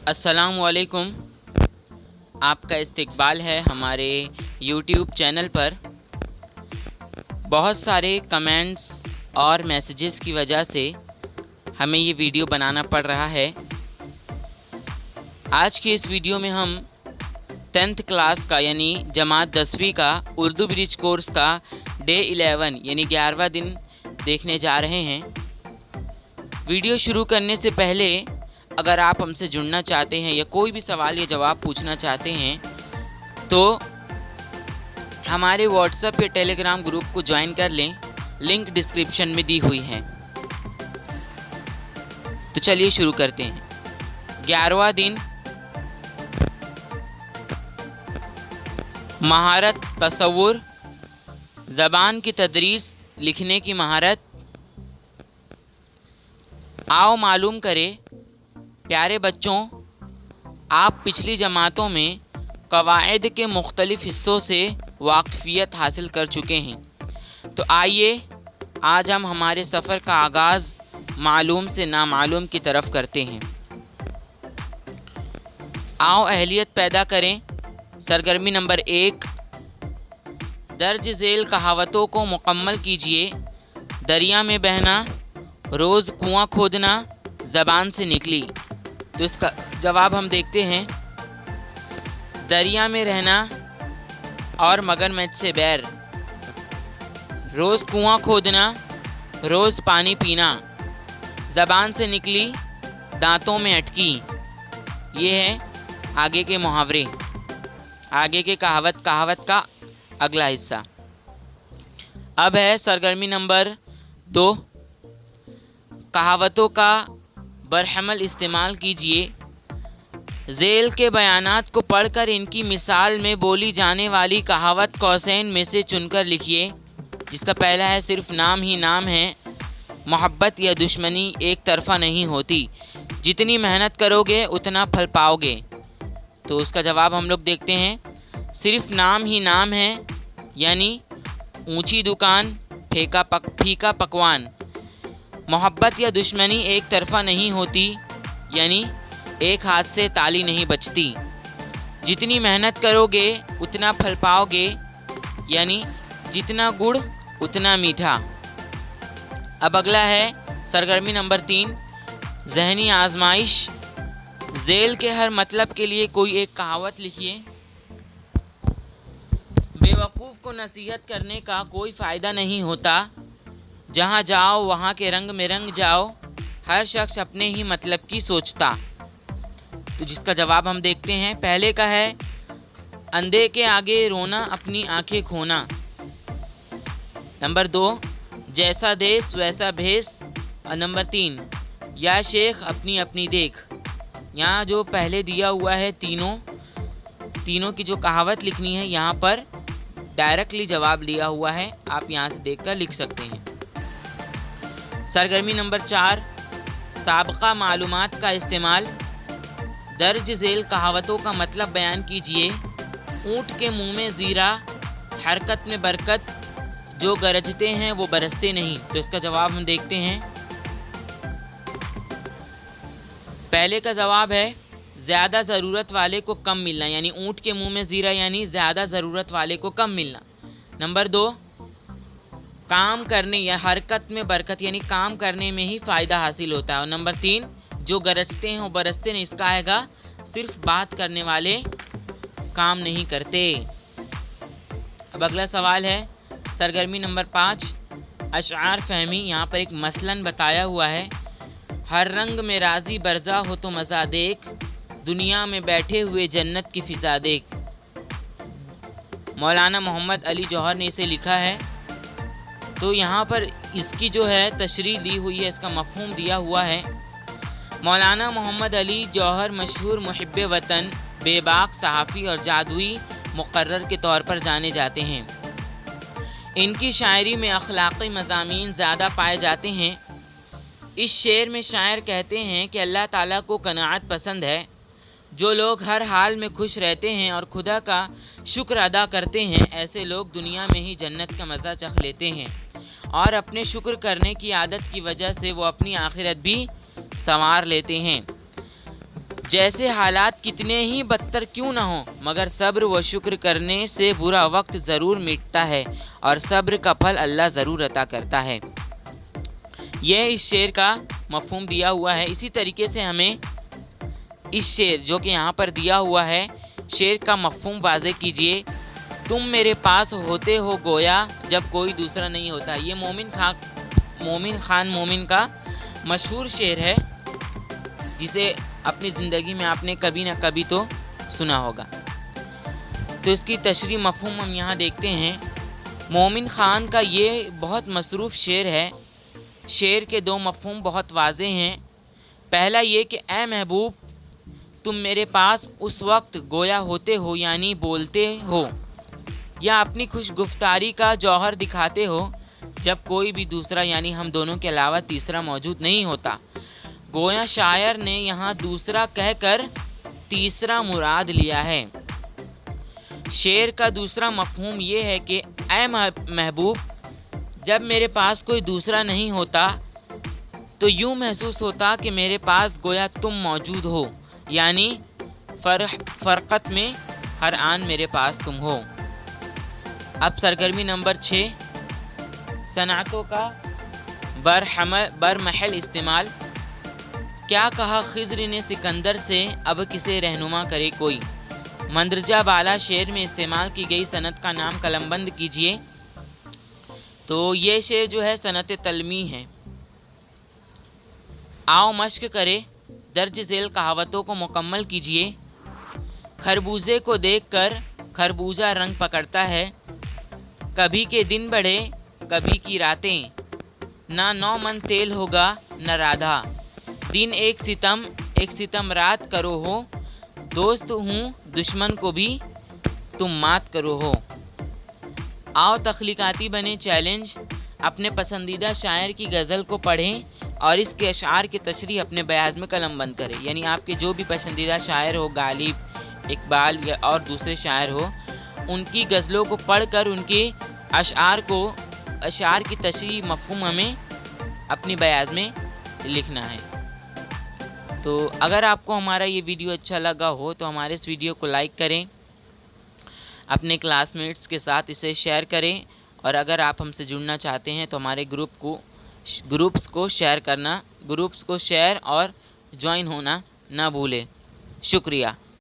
अस्सलाम वालेकुम। आपका इस्तकबाल है हमारे यूट्यूब चैनल पर। बहुत सारे कमेंट्स और मैसेजेस की वजह से हमें ये वीडियो बनाना पड़ रहा है। आज की इस वीडियो में हम 10th क्लास का यानी जमात 10वीं का उर्दू ब्रिज कोर्स का डे 11 यानी 11वां दिन देखने जा रहे हैं। वीडियो शुरू करने से पहले अगर आप हमसे जुड़ना चाहते हैं या कोई भी सवाल या जवाब पूछना चाहते हैं तो हमारे व्हाट्सएप या टेलीग्राम ग्रुप को ज्वाइन कर लें, लिंक डिस्क्रिप्शन में दी हुई है। तो चलिए शुरू करते हैं। 11वां दिन महारत तसव्वुर, ज़बान की तदरीस, लिखने की महारत। आओ मालूम करें प्यारे बच्चों, आप पिछली जमातों में कवायद के मुख्तलिफ़ हिस्सों से वाक़फ़ियत हासिल कर चुके हैं। तो आइए आज हम हमारे सफ़र का आगाज़ मालूम से नामालूम की तरफ करते हैं। आओ अहलियत पैदा करें। सरगर्मी नंबर 1, दर्ज झेल कहावतों को मुकम्मल कीजिए। दरिया में बहना, रोज़ कुआं खोदना, ज़बान से निकली। तो इसका जवाब हम देखते हैं। दरिया में रहना और मगरमच्छ से बैर, रोज़ कुआं खोदना, रोज़ पानी पीना, ज़बान से निकली, दांतों में अटकी। ये है आगे के मुहावरे, आगे के कहावत का अगला हिस्सा। अब है सरगर्मी नंबर 2, कहावतों का बरहमल इस्तेमाल कीजिए। झेल के बयानात को पढ़कर इनकी मिसाल में बोली जाने वाली कहावत कौसैन में से चुनकर लिखिए। जिसका पहला है, सिर्फ नाम ही नाम है, मोहब्बत या दुश्मनी एक तरफ़ा नहीं होती, जितनी मेहनत करोगे उतना फल पाओगे। तो उसका जवाब हम लोग देखते हैं। सिर्फ नाम ही नाम है यानी ऊंची दुकान, फीका पकवान। मोहब्बत या दुश्मनी एक तरफ़ा नहीं होती यानी एक हाथ से ताली नहीं बजती। जितनी मेहनत करोगे उतना फल पाओगे यानी जितना गुड़ उतना मीठा। अब अगला है सरगर्मी नंबर 3, ज़हनी आजमाइश। झेल के हर मतलब के लिए कोई एक कहावत लिखिए। बेवकूफ़ को नसीहत करने का कोई फ़ायदा नहीं होता, जहाँ जाओ वहाँ के रंग में रंग जाओ, हर शख्स अपने ही मतलब की सोचता। तो जिसका जवाब हम देखते हैं। पहले का है, अंधे के आगे रोना, अपनी आंखें खोना। नंबर 2, जैसा देश वैसा भेष। और नंबर 3, या शेख अपनी अपनी देख। यहाँ जो पहले दिया हुआ है तीनों की जो कहावत लिखनी है, यहाँ पर डायरेक्टली जवाब लिया हुआ है, आप यहाँ से देखकर लिख सकते हैं। सरगर्मी नंबर 4, साबका मालूमात का इस्तेमाल। दर्ज झेल कहावतों का मतलब बयान कीजिए। ऊँट के मुंह में ज़ीरा, हरकत में बरकत, जो गरजते हैं वो बरसते नहीं। तो इसका जवाब हम देखते हैं। पहले का जवाब है, ज़्यादा ज़रूरत वाले को कम मिलना, यानी ऊँट के मुंह में ज़ीरा यानी ज़्यादा ज़रूरत वाले को कम मिलना। नंबर 2, काम करने या हरकत में बरकत यानी काम करने में ही फ़ायदा हासिल होता है। और नंबर 3, जो गरजते हैं वो बरसते नहीं। इसका आएगा, सिर्फ बात करने वाले काम नहीं करते। अब अगला सवाल है सरगर्मी नंबर 5, अशआर फहमी। यहाँ पर एक मसलन बताया हुआ है। हर रंग में राज़ी बरज़ा हो तो मज़ा देख, दुनिया में बैठे हुए जन्नत की फ़िज़ा देख। मौलाना मोहम्मद अली जौहर ने इसे लिखा है। तो यहाँ पर इसकी जो है तशरीह दी हुई है, इसका मफ़हूम दिया हुआ है। मौलाना मोहम्मद अली जौहर मशहूर मुहिब्बे वतन, बेबाक सहाफ़ी और जादुई मुक़र्रर के तौर पर जाने जाते हैं। इनकी शायरी में अखलाक़ी मज़ामीन ज़्यादा पाए जाते हैं। इस शेर में शायर कहते हैं कि अल्लाह ताला को कनाअत पसंद है। जो लोग हर हाल में खुश रहते हैं और खुदा का शुक्र अदा करते हैं, ऐसे लोग दुनिया में ही जन्नत का मज़ा चख लेते हैं और अपने शुक्र करने की आदत की वजह से वो अपनी आखिरत भी संवार लेते हैं। जैसे हालात कितने ही बदतर क्यों न हों, मगर सब्र व शुक्र करने से बुरा वक्त ज़रूर मिटता है और सब्र का फल अल्लाह ज़रूर अता करता है। यह इस शेर का मफ़हूम दिया हुआ है। इसी तरीके से हमें इस शेर जो कि यहाँ पर दिया हुआ है, शेर का मफ़हूम वाज़े कीजिए। तुम मेरे पास होते हो गोया जब कोई दूसरा नहीं होता। ये मोमिन खान मोमिन का मशहूर शेर है, जिसे अपनी ज़िंदगी में आपने कभी ना कभी तो सुना होगा। तो इसकी तशरीह मफ़हूम हम यहाँ देखते हैं। मोमिन खान का ये बहुत मसरूफ़ शेर है। शेर के दो मफ़हूम बहुत वाज़े हैं। पहला ये कि ए महबूब, तुम मेरे पास उस वक्त गोया होते हो यानी बोलते हो या अपनी खुशगुफ्तारी का जौहर दिखाते हो जब कोई भी दूसरा यानी हम दोनों के अलावा तीसरा मौजूद नहीं होता। गोया शायर ने यहाँ दूसरा कहकर तीसरा मुराद लिया है। शेर का दूसरा मफ़हूम ये है कि ऐ महबूब, जब मेरे पास कोई दूसरा नहीं होता तो यूँ महसूस होता कि मेरे पास गोया तुम मौजूद हो, यानी फ़रक़त में हर आन मेरे पास तुम हो। अब सरगर्मी नंबर 6, सनातों का बरमहल इस्तेमाल। क्या कहा खिज़्र ने सिकंदर से, अब किसे रहनुमा करे कोई। मंदरजा बाला शेर में इस्तेमाल की गई सनत का नाम कलमबंद कीजिए। तो ये शेर जो है सनत तलमी है। आओ मश्क करे, दर्ज झेल कहावतों को मुकम्मल कीजिए। खरबूजे को देखकर खरबूजा रंग पकड़ता है, कभी के दिन बढ़े कभी की रातें, ना 9 मन तेल होगा न राधा, दिन एक सितम रात करो हो, दोस्त हूँ दुश्मन को भी तुम मात करो हो। आओ तख्लीकाती बने चैलेंज, अपने पसंदीदा शायर की गज़ल को पढ़ें और इसके अशार की तशरीह अपने बयाज में कलमबंद करें। यानी आपके जो भी पसंदीदा शायर हो, गालिब, इकबाल या और दूसरे शायर हो, उनकी गज़लों को पढ़कर उनके अशार की तशरीह मफ़हूम हमें अपनी बयाज में लिखना है। तो अगर आपको हमारा ये वीडियो अच्छा लगा हो तो हमारे इस वीडियो को लाइक करें, अपने क्लासमेट्स के साथ इसे शेयर करें, और अगर आप हमसे जुड़ना चाहते हैं तो हमारे ग्रुप्स को शेयर और ज्वाइन होना ना भूलें। शुक्रिया।